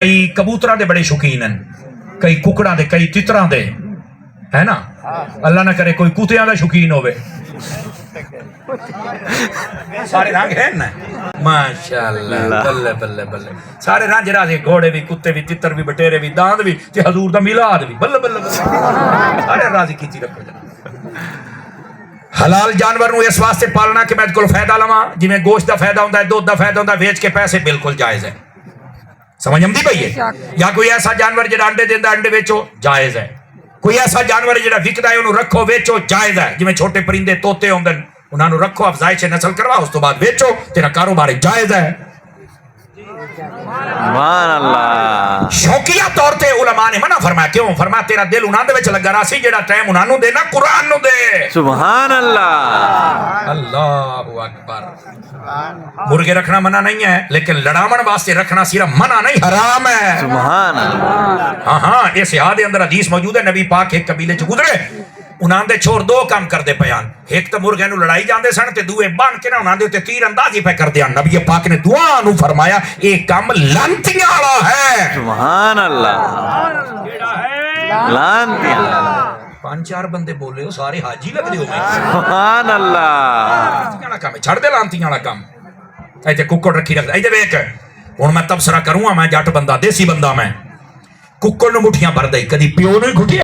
कई कबूतर के बड़े शौकीन हैं, कई कुकड़ा के, कई तितरा के, है ना। अल्लाह ना करे कोई कुत्तियां का शौकीन होवे। सारे रंग है ना, माशाअल्लाह, बल्ले बल्ले बल्ले, सारे रंग राजे, घोड़े भी, कुत्ते भी, तितर भी, बटेरे भी, दांद भी, ते हजूर दा मिलाद भी, बल्ले बल्ले बल्ले, सारे राजी कीती रखो जनाब। हलाल जानवर नूं इस वास्ते पालना कि मैं इहदे कोल फायदा लवां, जिवें गोश्त दा फायदा हुंदा है, दुध दा फायदा हुंदा है, वेच के पैसे बिल्कुल जायज है। समझ आंदी पई है? या कोई ऐसा जानवर जिहड़ा अंडे देंदा, अंडे वेचो, जायज है। कोई ऐसा जानवर जिहड़ा विकदा है, उन्होंने रखो, वेचो, जायज है। जिवें छोटे परिंदे, तोते होंदे, उन्होंने रखो, अफजाइश नस्ल करवाओ, उस तो बाद वेचो, तेरा कारोबार जायज है। सुभान अल्लाह। शौकिया तौर पे उलमा ने मना फरमाया, क्यों फरमाया? तेरा दिल उन्हां दे विच लगा रहा सी जेड़ा टाइम उन्हां नूं देना कुरान नूं दे। सुभान अल्लाह। अल्लाहु अकबर। मुर्गे रखना मना नहीं है, लेकिन लड़ावन वास्ते रखना सिर्फ मना नहीं, हराम है। सुभान अल्लाह। हाँ हाँ, इस याद अंदर हदीस मौजूद है, नबी पाक एक कबीले च गुजरे, उन्हां दे छोर दो काम करते पे आन। एक तो मुर्गे नूं लड़ाई जाते सन, ते दूए बन के ना उन्हां दे उत्ते तीर अंदाजी पे करते आन। नबी पाक ने दुआ नूं फरमाया, ये काम लांतियां वाला है। सुभान अल्लाह। केड़ा है? लांतियां। 5-4 बंदे बोले हो, सारे हाजी लगदे हो। मैं सुभान अल्लाह। काम छड़ दे, लांतियां वाला काम। ऐसे कुक्कड़ रखी रखदा, इधर वेख, हुण मैं तबसरा करूंगा, मैं जट बंदा, देसी बंदा, मैं कुक्कड़ नूं मुठियां भर दई, कदी प्यो नूं घुटी